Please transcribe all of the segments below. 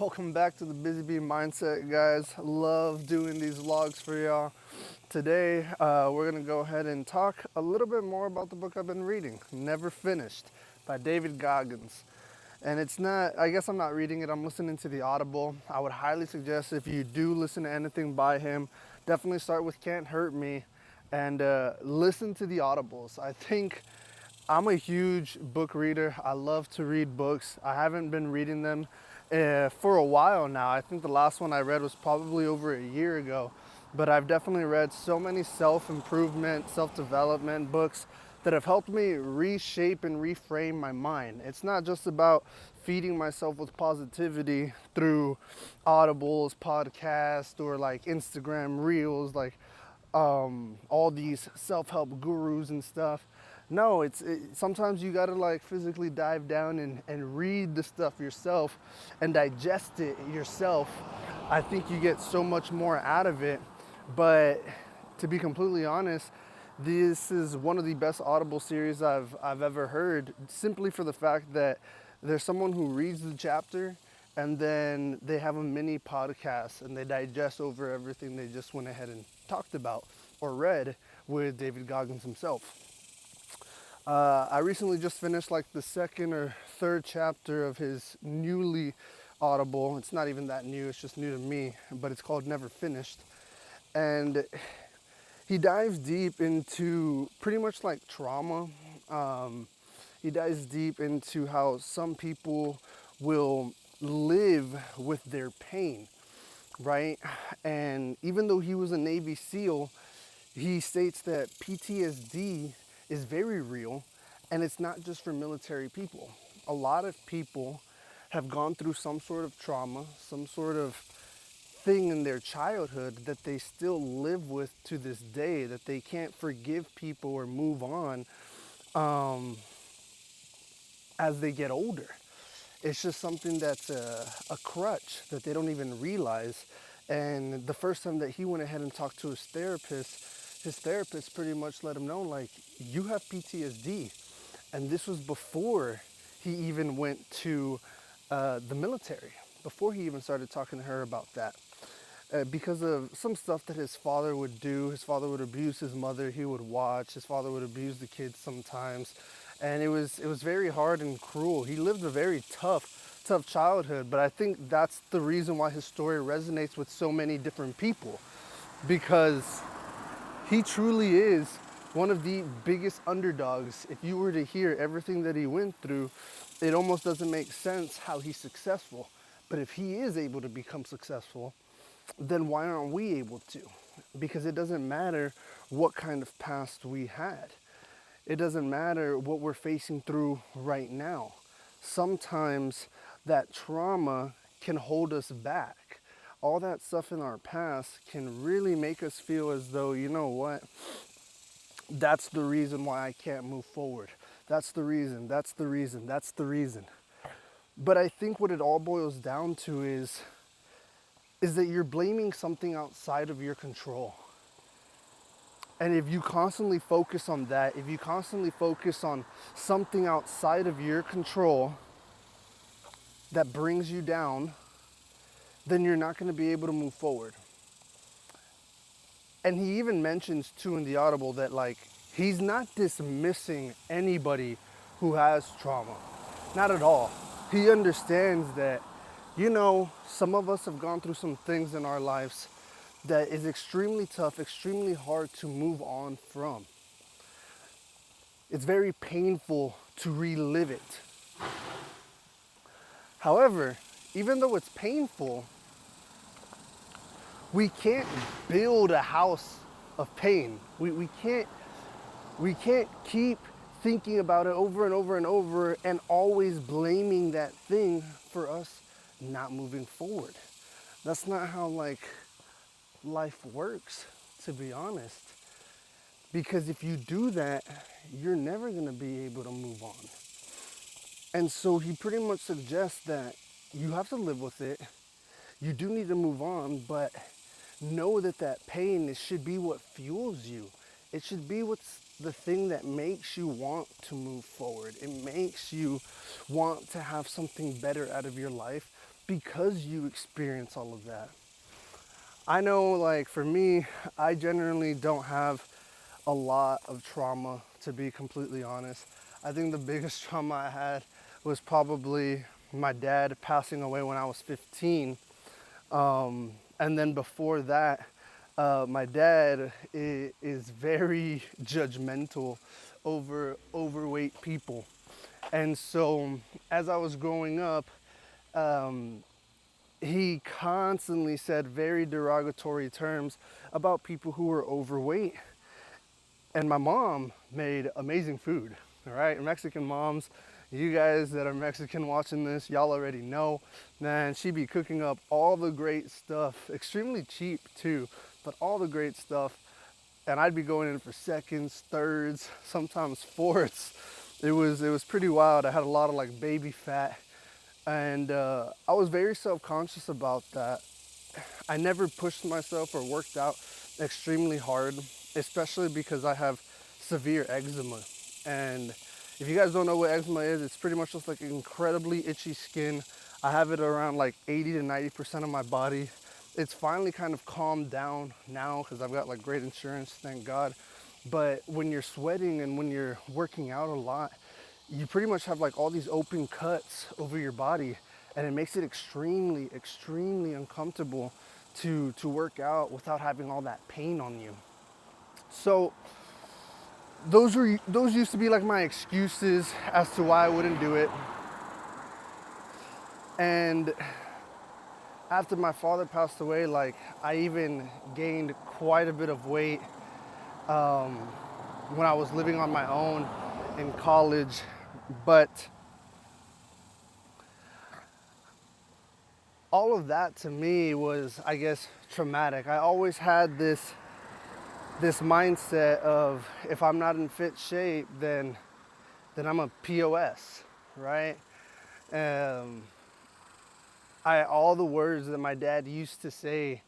Welcome back to the Busy Bee Mindset, guys. Love doing these vlogs for y'all. Today, we're gonna go ahead and talk a little bit more about the book I've been reading, Never Finished, by David Goggins. And it's not, I guess I'm not reading it, I'm listening to the Audible. I would highly suggest if you do listen to anything by him, definitely start with Can't Hurt Me and listen to the Audibles. I think I'm a huge book reader. I love to read books. I haven't been reading them for a while now. I think the last one I read was probably over a year ago. But I've definitely read so many self-improvement, self-development books that have helped me reshape and reframe my mind. It's not just about feeding myself with positivity through audibles, podcasts, or like Instagram reels, like all these self-help gurus and stuff. No, sometimes you gotta like physically dive down and read the stuff yourself and digest it yourself. I think you get so much more out of it. But to be completely honest, this is one of the best Audible series I've ever heard, simply for the fact that there's someone who reads the chapter and then they have a mini podcast and they digest over everything they just went ahead and talked about or read with David Goggins himself. I recently just finished like the second or third chapter of his newly Audible. It's not even that new, it's just new to me, but it's called Never Finished. And he dives deep into pretty much like trauma. He dives deep into how some people will live with their pain, right? And even though he was a Navy SEAL, he states that PTSD is very real, and it's not just for military people. A lot of people have gone through some sort of trauma, some sort of thing in their childhood that they still live with to this day, that they can't forgive people or move on as they get older. It's just something that's a crutch that they don't even realize. And the first time that he went ahead and talked to his therapist pretty much let him know, like, you have PTSD. And this was before he even went to the military, before he even started talking to her about that. Because of some stuff that his father would do. His father would abuse his mother, he would watch. His father would abuse the kids sometimes. And it was very hard and cruel. He lived a very tough childhood, but I think that's the reason why his story resonates with so many different people. Because he truly is one of the biggest underdogs. If you were to hear everything that he went through, it almost doesn't make sense how he's successful. But if he is able to become successful, then why aren't we able to? Because it doesn't matter what kind of past we had. It doesn't matter what we're facing through right now. Sometimes that trauma can hold us back. All that stuff in our past can really make us feel as though, you know what, that's the reason why I can't move forward. That's the reason, that's the reason, that's the reason. But I think what it all boils down to is that you're blaming something outside of your control. And if you constantly focus on that, if you constantly focus on something outside of your control that brings you down, then you're not going to be able to move forward. And he even mentions too in the Audible that like he's not dismissing anybody who has trauma. Not at all. He understands that, you know, some of us have gone through some things in our lives that is extremely tough, extremely hard to move on from. It's very painful to relive it. However, even though it's painful, we can't build a house of pain. We can't keep thinking about it over and over and over and always blaming that thing for us not moving forward. That's not how like life works, to be honest. Because if you do that, you're never gonna be able to move on. And so he pretty much suggests that you have to live with it. You do need to move on, but know that that pain should be what fuels you. It should be what's the thing that makes you want to move forward. It makes you want to have something better out of your life because you experience all of that. I know, like, for me, I generally don't have a lot of trauma, to be completely honest. I think the biggest trauma I had was probably my dad passing away when I was 15. And then before that, my dad is very judgmental over overweight people. And so as I was growing up, um, he constantly said very derogatory terms about people who were overweight. And my mom made amazing food, all right? Mexican moms, you guys that are Mexican watching this, y'all already know, man, she be cooking up all the great stuff, extremely cheap too, but all the great stuff. And I'd be going in for seconds, thirds, sometimes fourths. It was pretty wild. I had a lot of like baby fat, and I was very self-conscious about that. I never pushed myself or worked out extremely hard, especially because I have severe eczema. And if you guys don't know what eczema is, it's pretty much just like incredibly itchy skin. I have it around like 80 to 90% of my body. It's finally kind of calmed down now because I've got like great insurance, thank God. But when you're sweating and when you're working out a lot, you pretty much have like all these open cuts over your body, and it makes it extremely uncomfortable to work out without having all that pain on you. So those used to be like my excuses as to why I wouldn't do it. And after my father passed away, like I even gained quite a bit of weight when I was living on my own in college. But all of that to me was, I guess, traumatic. I always had this mindset of if I'm not in fit shape, then I'm a POS, right? Um, all the words that my dad used to say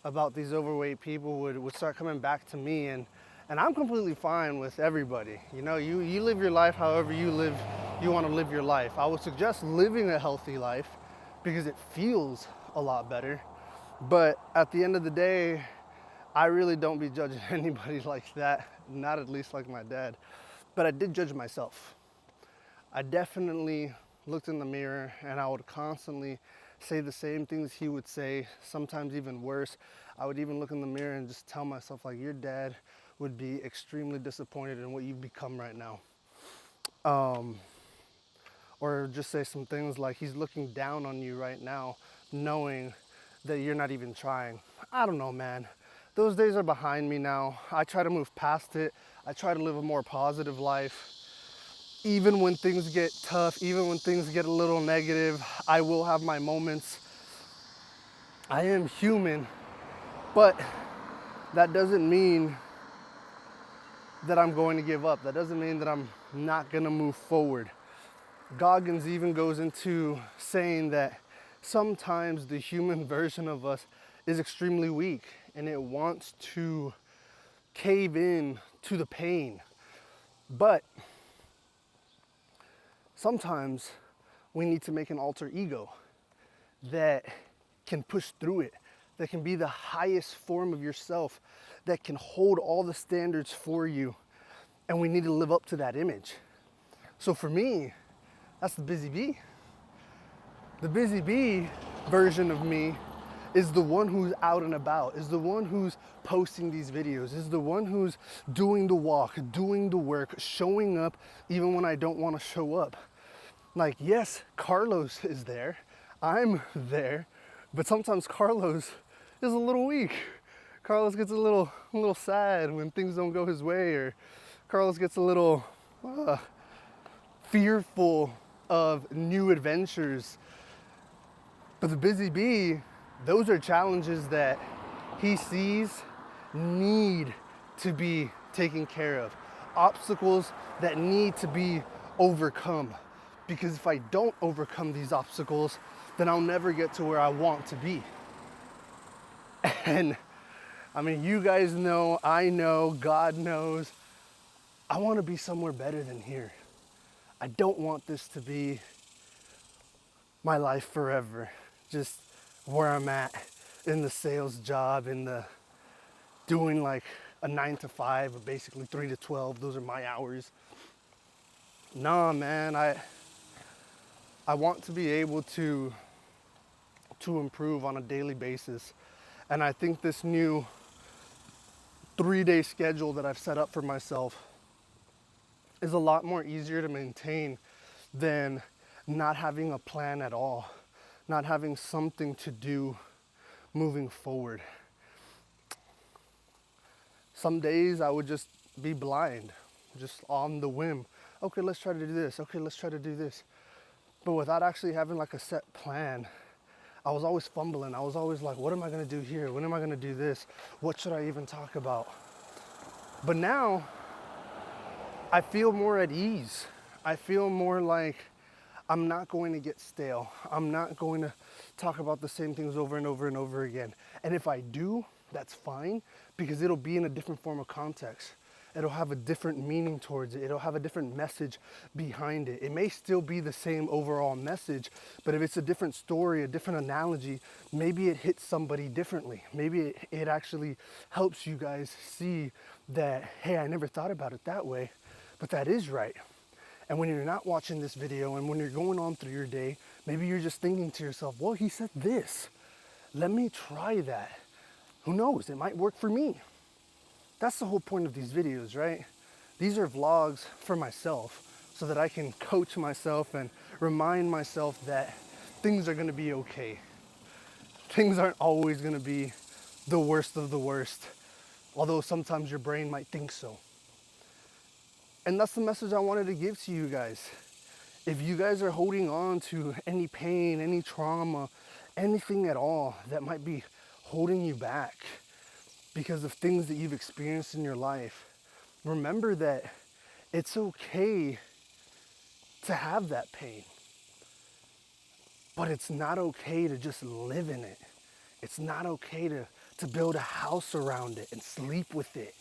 about these overweight people would start coming back to me, and I'm completely fine with everybody. You know, you live your life however you want to live your life. I would suggest living a healthy life because it feels a lot better. But at the end of the day, I really don't be judging anybody like that, not at least like my dad. But I did judge myself. I definitely looked in the mirror and I would constantly say the same things he would say, sometimes even worse. I would even look in the mirror and just tell myself, like, your dad would be extremely disappointed in what you've become right now. Or just say some things like, he's looking down on you right now, knowing that you're not even trying. I don't know, man. Those days are behind me now. I try to move past it. I try to live a more positive life. Even when things get tough, even when things get a little negative, I will have my moments. I am human, but that doesn't mean that I'm going to give up. That doesn't mean that I'm not going to move forward. Goggins even goes into saying that sometimes the human version of us is extremely weak and it wants to cave in to the pain. But sometimes we need to make an alter ego that can push through it, that can be the highest form of yourself, that can hold all the standards for you. And we need to live up to that image. So for me, that's the busy bee. The busy bee version of me is the one who's out and about, is the one who's posting these videos, is the one who's doing the walk, doing the work, showing up even when I don't want to show up. Like, yes, Carlos is there, I'm there, but sometimes Carlos is a little weak. Carlos gets a little sad when things don't go his way, or Carlos gets a little fearful of new adventures. But the busy bee, those are challenges that he sees need to be taken care of. Obstacles that need to be overcome. Because if I don't overcome these obstacles, then I'll never get to where I want to be. And I mean, you guys know, I know, God knows, I want to be somewhere better than here. I don't want this to be my life forever. just where I'm at in the sales job, in the doing like a 9 to 5 or basically 3 to 12. Those are my hours. Nah, man, I want to be able to improve on a daily basis. And I think this new 3-day schedule that I've set up for myself is a lot more easier to maintain than not having a plan at all, not having something to do moving forward. Some days I would just be blind, just on the whim. Okay, let's try to do this. Okay, let's try to do this. But without actually having like a set plan, I was always fumbling. I was always like, what am I gonna do here? When am I gonna do this? What should I even talk about? But now I feel more at ease. I feel more like I'm not going to get stale. I'm not going to talk about the same things over and over and over again. And if I do, that's fine, because it'll be in a different form of context. It'll have a different meaning towards it. It'll have a different message behind it. It may still be the same overall message, but if it's a different story, a different analogy, maybe it hits somebody differently. Maybe it actually helps you guys see that, hey, I never thought about it that way, but that is right. And when you're not watching this video and when you're going on through your day, maybe you're just thinking to yourself, well, he said this. Let me try that. Who knows? It might work for me. That's the whole point of these videos, right? These are vlogs for myself so that I can coach myself and remind myself that things are gonna be okay. Things aren't always gonna be the worst of the worst, although sometimes your brain might think so. And that's the message I wanted to give to you guys. If you guys are holding on to any pain, any trauma, anything at all that might be holding you back because of things that you've experienced in your life, remember that it's okay to have that pain, but it's not okay to just live in it. It's not okay to build a house around it and sleep with it.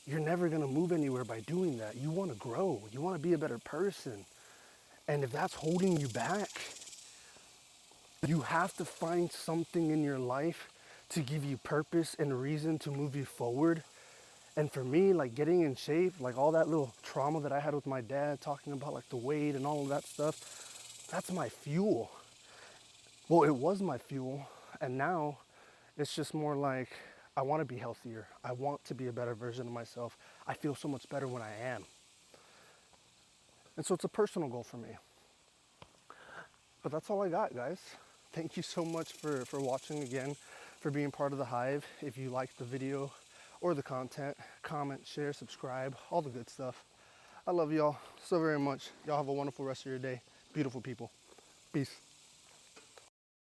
You're never gonna move anywhere by doing that. You wanna grow, you wanna be a better person. And if that's holding you back, you have to find something in your life to give you purpose and reason to move you forward. And for me, like getting in shape, like all that little trauma that I had with my dad, talking about like the weight and all of that stuff, that's my fuel. Well, it was my fuel, and now it's just more like I want to be healthier. I want to be a better version of myself. I feel so much better when I am. And so it's a personal goal for me. But that's all I got, guys. Thank you so much for watching again, for being part of the Hive. If you liked the video or the content, comment, share, subscribe, all the good stuff. I love y'all so very much. Y'all have a wonderful rest of your day. Beautiful people. Peace.